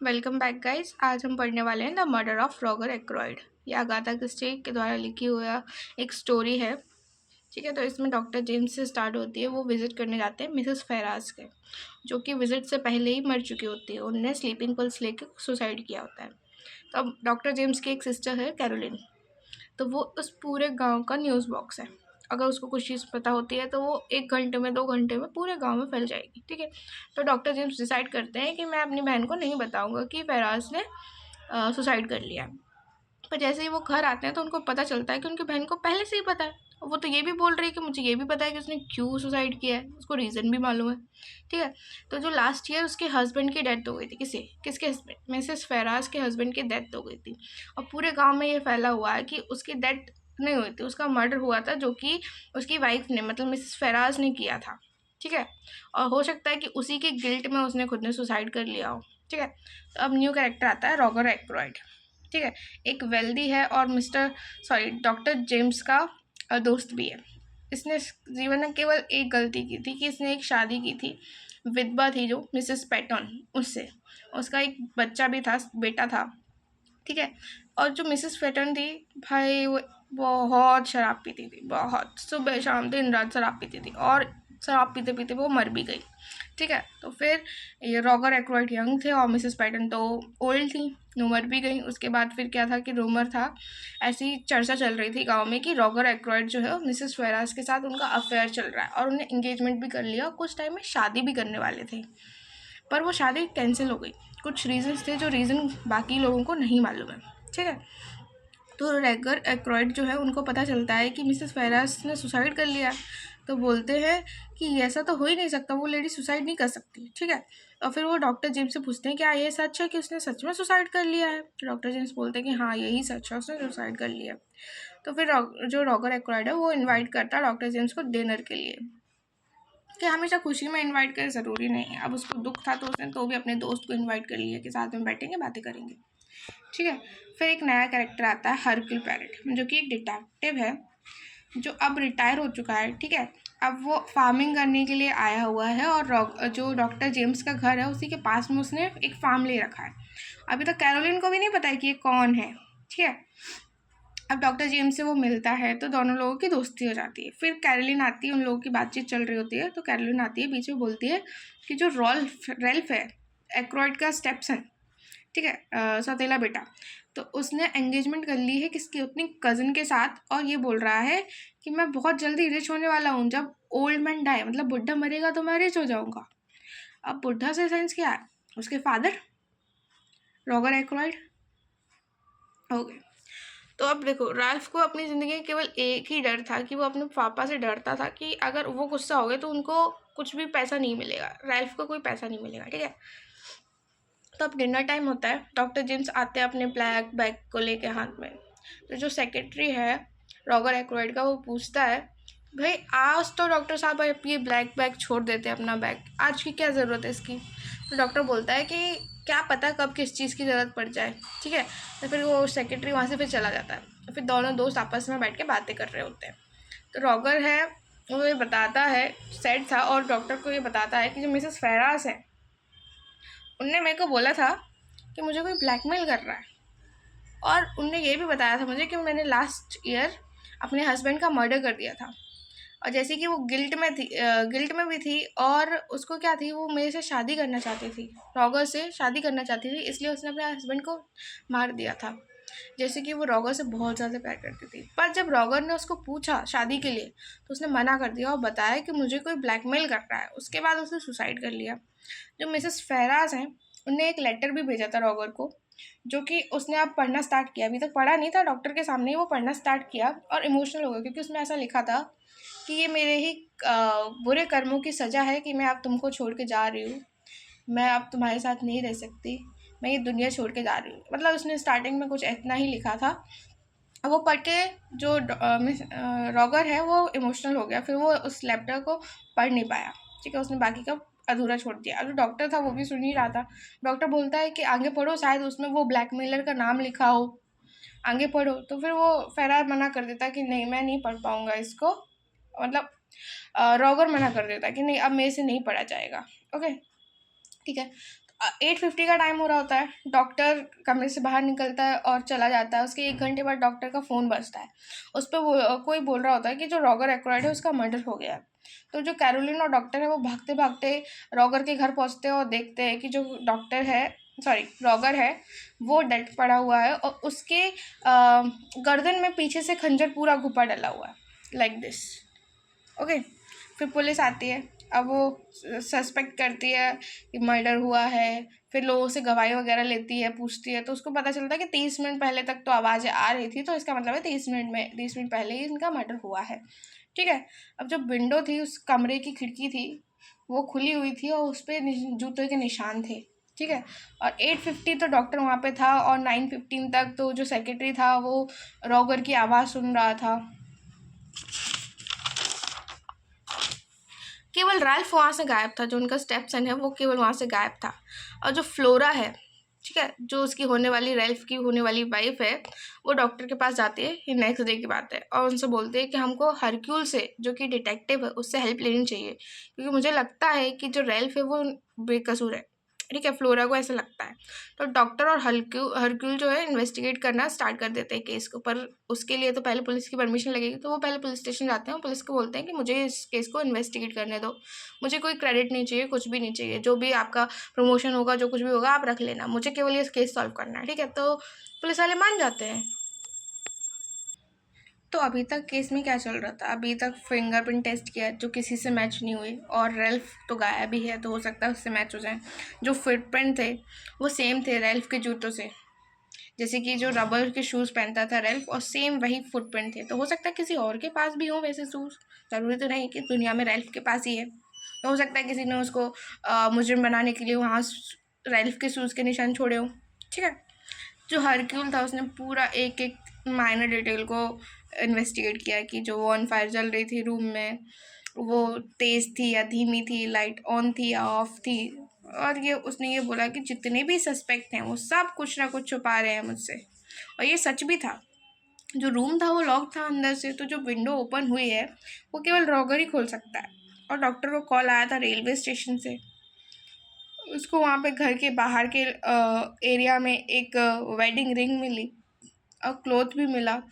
Welcome back guys. आज हम पढ़ने वाले हैं द मर्डर ऑफ रॉगर एक्रोइड। ये अगाथा क्रिस्टी के द्वारा लिखी हुआ एक स्टोरी है। ठीक है, तो इसमें डॉक्टर जेम्स से स्टार्ट होती है। वो विजिट करने जाते हैं मिसेस फेराज के, जो कि विजिट से पहले ही मर चुकी होती है। उन्होंने स्लीपिंग पिल्स लेके सुसाइड किया होता है। तो अब डॉक्टर जेम्स की एक सिस्टर है कैरोलिन, तो वो उस पूरे गांव का न्यूज़ बॉक्स है। अगर उसको कुछ चीज़ पता होती है तो वो 1 घंटे में 2 घंटे में पूरे गांव में फैल जाएगी। ठीक है, तो डॉक्टर जेम्स डिसाइड करते हैं कि मैं अपनी बहन को नहीं बताऊंगा कि फराज ने सुसाइड कर लिया। पर जैसे ही वो घर आते हैं तो उनको पता चलता है कि उनकी बहन को पहले से ही पता है। वो तो ये भी बोल रही है कि मुझे ये भी पता है कि उसने क्यों सुसाइड किया है, उसको रीज़न भी मालूम है। ठीक है, तो जो लास्ट ईयर उसके हस्बैंड की डेथ हो गई थी, किसके हस्बैंड, मिसेस फराज के हस्बैंड की डेथ हो गई थी। और पूरे गांव में ये फैला हुआ है कि उसकी डेथ नहीं हुई थी, उसका मर्डर हुआ था, जो कि उसकी वाइफ ने मतलब मिसेस फराज ने किया था। ठीक है, और हो सकता है कि उसी के गिल्ट में उसने खुद ने सुसाइड कर लिया हो। ठीक है, तो अब न्यू कैरेक्टर आता है रॉगर एक्रोइड। ठीक है, एक वेल्दी है और डॉक्टर जेम्स का दोस्त भी है। इसने जीवन में केवल एक गलती की थी कि इसने एक शादी की थी, विधवा थी जो मिसेस पैटन, उससे। उसका एक बच्चा भी था, बेटा था। ठीक है, और जो मिसेस पैटन थी, भाई वो बहुत शराब पीती थी, बहुत सुबह शाम दिन रात शराब पीती थी, और शराब पीते पीते वो मर भी गई। ठीक है, तो फिर ये रॉगर एक्रोइड यंग थे और मिसेस पैटन तो ओल्ड थी, वो मर भी गई। उसके बाद फिर क्या था कि रूमर था, ऐसी चर्चा चल रही थी गांव में कि रॉगर एक्रोइड जो है मिसेस फेराज के साथ उनका अफेयर चल रहा है, और उन्हें एंगेजमेंट भी कर लिया और कुछ टाइम में शादी भी करने वाले थे। पर वो शादी कैंसिल हो गई। कुछ रीजंस थे जो रीज़न बाकी लोगों को नहीं मालूम है। ठीक है, तो रैगर एक्रोइड जो है उनको पता चलता है कि मिसेस फेराज ने सुसाइड कर लिया। तो बोलते हैं कि ऐसा तो हो ही नहीं सकता, वो लेडी सुसाइड नहीं कर सकती। ठीक है, और फिर वो डॉक्टर जेम्स से पूछते हैं क्या ये सच है कि उसने सच में सुसाइड कर लिया है। तो डॉक्टर जेम्स बोलते हैं कि हाँ यही सच है, उसने सुसाइड कर लिया। तो फिर जो रॉगर एक्रोइड है वो इन्वाइट करता है डॉक्टर जेम्स को डिनर के लिए, कि हमेशा खुशी में इनवाइट करें ज़रूरी नहीं है। अब उसको दुख था तो उसने तो भी अपने दोस्त को इनवाइट कर लिया कि साथ में बैठेंगे बातें करेंगे। ठीक है, फिर एक नया कैरेक्टर आता है हरक्यूल पैरेट, जो कि एक डिटेक्टिव है जो अब रिटायर हो चुका है। ठीक है, अब वो फार्मिंग करने के लिए आया हुआ है, और जो डॉक्टर जेम्स का घर है उसी के पास में उसने एक फार्म ले रखा है। अभी तक कैरोलिन को भी नहीं पता है कि ये कौन है। ठीक है, अब डॉक्टर जेम्स से वो मिलता है तो दोनों लोगों की दोस्ती हो जाती है। फिर कैरोलिन आती है, उन लोगों की बातचीत चल रही होती है, तो कैरोलिन आती है बीच में, बोलती है कि जो रेल्फ है एक्रोइड का स्टेप्सन, ठीक है, सौतेला बेटा, तो उसने एंगेजमेंट कर ली है किसकी, अपनी कज़न के साथ। और ये बोल रहा है कि मैं बहुत जल्दी रिच होने वाला हूँ, जब ओल्ड मैन डाई मतलब बुढ़ा मरेगा तो मैं रिच हो जाऊँगा। अब बुढ़ा से सेंस क्या है, उसके फादर रॉगर एक्रोइड हो गए। तो अब देखो, राल्फ को अपनी ज़िंदगी में केवल एक ही डर था कि वो अपने पापा से डरता था कि अगर वो गुस्सा हो गए तो उनको कुछ भी पैसा नहीं मिलेगा, राल्फ को कोई पैसा नहीं मिलेगा। ठीक है, तो अब डिनर टाइम होता है, डॉक्टर जेम्स आते हैं अपने ब्लैक बैग को लेके हाथ में। तो जो सेक्रेटरी है रॉगर एक्रोइड का, वो पूछता है भाई आज तो डॉक्टर साहब आप ये ब्लैक बैग छोड़ देते हैं, अपना बैग आज की क्या ज़रूरत है इसकी। तो डॉक्टर बोलता है कि क्या पता कब किस चीज़ की ज़रूरत पड़ जाए। ठीक है, तो फिर वो सेक्रेटरी वहाँ से फिर चला जाता है। फिर दोनों दोस्त आपस में बैठ के बातें कर रहे होते हैं। तो रॉगर है वो ये बताता है, सेड था, और डॉक्टर को ये बताता है कि जो मिसेस फेरास है उनने मेरे को बोला था कि मुझे कोई ब्लैकमेल कर रहा है, और उनने ये भी बताया था मुझे कि मैंने लास्ट ईयर अपने हस्बैंड का मर्डर कर दिया था। और जैसे कि वो गिल्ट में भी थी, और उसको क्या थी, वो मेरे से शादी करना चाहती थी, रॉगर से शादी करना चाहती थी, इसलिए उसने अपने हस्बैंड को मार दिया था। जैसे कि वो रॉगर से बहुत ज़्यादा प्यार करती थी, पर जब रॉगर ने उसको पूछा शादी के लिए तो उसने मना कर दिया और बताया कि मुझे कोई ब्लैकमेल कर रहा है। उसके बाद उसने सुसाइड कर लिया। जो मिसेस फेराज हैं उनने एक लेटर भी भेजा था रॉगर को, जो कि उसने अब पढ़ना स्टार्ट किया। अभी तक पढ़ा नहीं था, डॉक्टर के सामने ही वो पढ़ना स्टार्ट किया और इमोशनल हो गया, क्योंकि उसमें ऐसा लिखा था कि ये मेरे ही बुरे कर्मों की सज़ा है कि मैं अब तुमको छोड़ के जा रही हूँ, मैं अब तुम्हारे साथ नहीं रह सकती, मैं ये दुनिया छोड़ के जा रही हूँ। मतलब उसने स्टार्टिंग में कुछ इतना ही लिखा था। अब वो पढ़ के जो रॉगर है वो इमोशनल हो गया, फिर वो उस लेटर को पढ़ नहीं पाया। ठीक है, उसने बाकी का अधूरा छोड़ दिया। और जो डॉक्टर था वो भी सुन ही रहा था। डॉक्टर बोलता है कि आगे पढ़ो, शायद उसमें वो ब्लैकमेलर का नाम लिखा हो, आगे पढ़ो। तो फिर वो फरार मना कर देता कि नहीं मैं नहीं पढ़ पाऊँगा इसको, मतलब रॉगर मना कर देता कि नहीं अब मेरे से नहीं पढ़ा जाएगा। ओके, ठीक है, तो 8:50 का टाइम हो रहा होता है, डॉक्टर कमरे से बाहर निकलता है और चला जाता है। उसके 1 घंटे बाद डॉक्टर का फ़ोन बजता है। उस पे कोई बोल रहा होता है कि जो रॉगर एक्रोइड है उसका मर्डर हो गया है। तो जो कैरोलिन और डॉक्टर है वो भागते-भागते रॉगर के घर पहुँचते हैं और देखते हैं कि जो रॉगर है वो डेड पड़ा हुआ है और उसके गर्दन में पीछे से खंजर पूरा घुपा डला हुआ है, लाइक दिस। ओके, फिर पुलिस आती है। अब वो सस्पेक्ट करती है कि मर्डर हुआ है, फिर लोगों से गवाही वगैरह लेती है, पूछती है, तो उसको पता चलता है कि 30 मिनट पहले तक तो आवाज़ें आ रही थी, तो इसका मतलब है 30 मिनट पहले ही इनका मर्डर हुआ है। ठीक है। अब जो विंडो थी, उस कमरे की खिड़की थी, वो खुली हुई थी और उस पर जूतों के निशान थे। ठीक है। और 8:50 तो डॉक्टर वहाँ पे था और 9:15 तक तो जो सेक्रेटरी था वो रॉगर की आवाज़ सुन रहा था। केवल रैल्फ वहाँ से गायब था, जो उनका स्टेप सन है वो केवल वहाँ से गायब था। और जो फ्लोरा है, ठीक है, जो उसकी होने वाली रैल्फ की होने वाली वाइफ है, वो डॉक्टर के पास जाती है, ये नेक्स्ट डे की बात है, और उनसे बोलते हैं कि हमको हरक्यूल से, जो कि डिटेक्टिव है, उससे हेल्प लेनी चाहिए, क्योंकि मुझे लगता है कि जो रैल्फ है वो बेकसूर है। ठीक है, फ्लोरा को ऐसा लगता है। तो डॉक्टर और हरक्यूल जो है इन्वेस्टिगेट करना स्टार्ट कर देते हैं केस को, पर उसके लिए तो पहले पुलिस की परमिशन लगेगी। तो वो पहले पुलिस स्टेशन जाते हैं और पुलिस को बोलते हैं कि मुझे इस केस को इन्वेस्टिगेट करने दो, मुझे कोई क्रेडिट नहीं चाहिए, कुछ भी नहीं चाहिए, जो भी आपका प्रमोशन होगा, जो कुछ भी होगा आप रख लेना, मुझे केवल ये केस सॉल्व करना है। ठीक है, तो पुलिस वाले मान जाते हैं। तो अभी तक केस में क्या चल रहा था? अभी तक फिंगरप्रिंट टेस्ट किया जो किसी से मैच नहीं हुई, और रेल्फ तो गायब भी है, तो हो सकता है उससे मैच हो जाए। जो फुटप्रिंट थे वो सेम थे रेल्फ के जूतों से, जैसे कि जो रबर के शूज़ पहनता था रेल्फ, और सेम वही फुटप्रिंट थे। तो हो सकता है किसी और के पास भी हो वैसे शूज़, ज़रूरी तो नहीं कि दुनिया में रेल्फ के पास ही है। तो हो सकता है किसी ने उसको मुजरिम बनाने के लिए वहाँ रेल्फ के शूज़ के निशान छोड़े हों। ठीक है। जो हरक्यूल था उसने पूरा एक एक माइनर डिटेल को इन्वेस्टिगेट किया कि जो ऑन फायर चल रही थी रूम में, वो तेज़ थी या धीमी थी, लाइट ऑन थी या ऑफ थी। और ये उसने ये बोला कि जितने भी सस्पेक्ट हैं वो सब कुछ ना कुछ छुपा रहे हैं मुझसे, और ये सच भी था। जो रूम था वो लॉक था अंदर से, तो जो विंडो ओपन हुई है वो केवल रॉगर ही खोल सकता है। और डॉक्टर को कॉल आया था रेलवे स्टेशन से, उसको वहाँ पे घर के बाहर के एरिया में एक वेडिंग रिंग मिली और क्लॉथ भी मिला।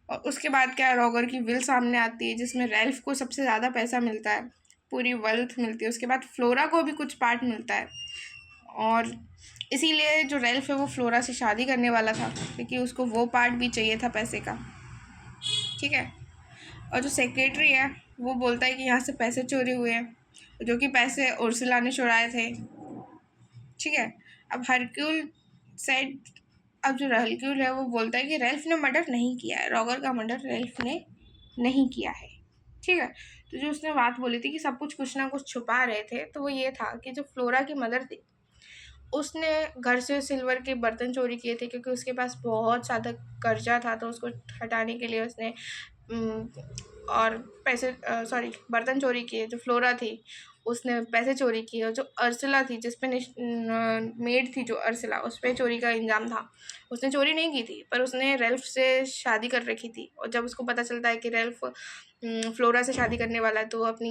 और उसके बाद क्या, रॉगर की विल सामने आती है जिसमें रेल्फ को सबसे ज़्यादा पैसा मिलता है, पूरी वेल्थ मिलती है। उसके बाद फ्लोरा को भी कुछ पार्ट मिलता है, और इसीलिए जो रेल्फ है वो फ्लोरा से शादी करने वाला था, क्योंकि उसको वो पार्ट भी चाहिए था पैसे का। ठीक है। और जो सेक्रेटरी है वो बोलता है कि यहाँ से पैसे चोरी हुए हैं, जो कि पैसे उर्सुला ने चुराए थे। ठीक है। अब हरक्यूल सेड अब जो हरक्यूल है वो बोलता है कि रेल्फ ने मर्डर नहीं किया है, रॉगर का मर्डर रेल्फ ने नहीं किया है। ठीक है। तो जो उसने बात बोली थी कि सब कुछ ना कुछ छुपा रहे थे, तो वो ये था कि जो फ्लोरा की मदर थी उसने घर से सिल्वर के बर्तन चोरी किए थे, क्योंकि उसके पास बहुत ज़्यादा कर्जा था, तो उसको हटाने के लिए उसने और बर्तन चोरी किए। जो फ्लोरा थी उसने पैसे चोरी किए, और जो अर्सला थी जिस पे मेड थी, जो अर्सला, उस पर चोरी का इल्ज़ाम था। उसने चोरी नहीं की थी, पर उसने रेल्फ से शादी कर रखी थी, और जब उसको पता चलता है कि रेल्फ फ्लोरा से शादी करने वाला है, तो वो अपनी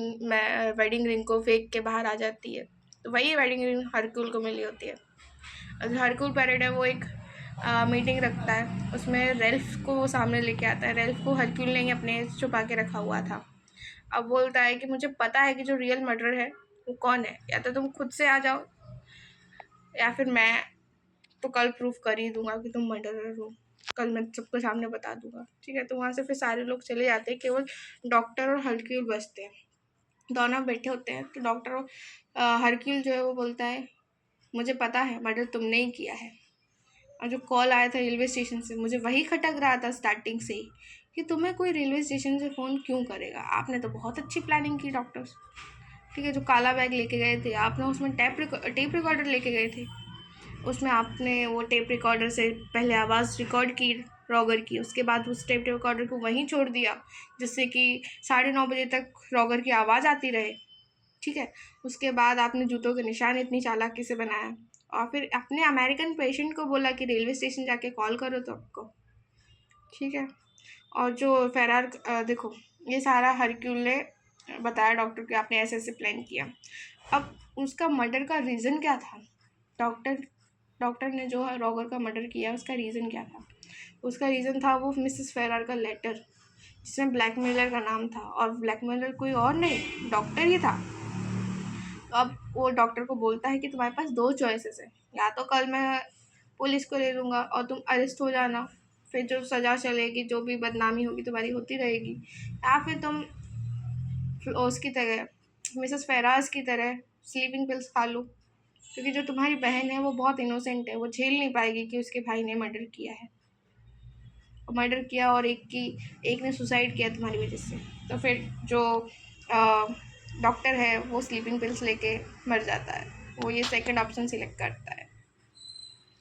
वेडिंग रिंग को फेंक के बाहर आ जाती है। तो वही वेडिंग रिंग हरक्यूल को मिली होती है। जो हरक्यूल पैरेड है वो एक मीटिंग रखता है, उसमें रेल्फ को वो सामने लेके आता है। रेल्फ को हरक्यूल ने ही अपने छुपा के रखा हुआ था। अब बोलता है कि मुझे पता है कि जो रियल मर्डर है वो कौन है, या तो तुम खुद से आ जाओ, या फिर मैं तो कल प्रूफ कर ही दूंगा कि तुम मर्डरर हो, कल मैं सबके सामने बता दूंगा। ठीक है। तो वहाँ से फिर सारे लोग चले जाते हैं, केवल डॉक्टर और हरक्यूल बचते हैं। दोनों बैठे होते हैं, तो डॉक्टर हरक्यूल जो है वो बोलता है मुझे पता है मर्डर तुमने ही किया है, और जो कॉल आया था रेलवे स्टेशन से, मुझे वही खटक रहा था स्टार्टिंग से ही कि तुम्हें कोई रेलवे स्टेशन से फ़ोन क्यों करेगा। आपने तो बहुत अच्छी प्लानिंग की डॉक्टर्स। ठीक है। जो काला बैग लेके गए थे आपने, उसमें टेप रिकॉर्डर लेके गए थे, उसमें आपने वो टेप रिकॉर्डर से पहले आवाज़ रिकॉर्ड की रॉगर की, उसके बाद उस टेप रिकॉर्डर को वहीं छोड़ दिया, जिससे कि 9:30 बजे तक रॉगर की आवाज़ आती रहे। ठीक है। उसके बाद आपने जूतों के निशान इतनी चालाकी से बनाया, और फिर अपने अमेरिकन पेशेंट को बोला कि रेलवे स्टेशन जाके कॉल करो तो आपको। ठीक है। और जो फेरार देखो, ये सारा हरक्यूल ने बताया डॉक्टर कि आपने ऐसे ऐसे प्लान किया। अब उसका मर्डर का रीज़न क्या था? डॉक्टर डॉक्टर ने जो रॉगर का मर्डर किया उसका रीज़न क्या था? उसका रीज़न था वो मिसेस फेरार का लेटर जिसमें ब्लैकमेलर का नाम था, और ब्लैकमेलर कोई और नहीं, डॉक्टर ही था। तो अब वो डॉक्टर को बोलता है कि तुम्हारे पास दो चॉइसेस है, या तो कल मैं पुलिस को ले लूँगा और तुम अरेस्ट हो जाना, फिर जो सज़ा चलेगी, जो भी बदनामी होगी तुम्हारी होती रहेगी, या फिर तुम उसकी तरह मिसेस फेराज की तरह स्लीपिंग पिल्स खा लो, क्योंकि जो तुम्हारी बहन है वो बहुत इनोसेंट है, वो झेल नहीं पाएगी कि उसके भाई ने मर्डर किया है, मर्डर किया और एक ने सुसाइड किया तुम्हारी वजह से। तो फिर जो डॉक्टर है वो स्लीपिंग पिल्स लेके मर जाता है, वो ये सेकंड ऑप्शन सिलेक्ट करता है।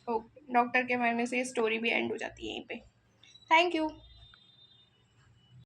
तो डॉक्टर के मरने से स्टोरी भी एंड हो जाती है यहीं पे। Thank you.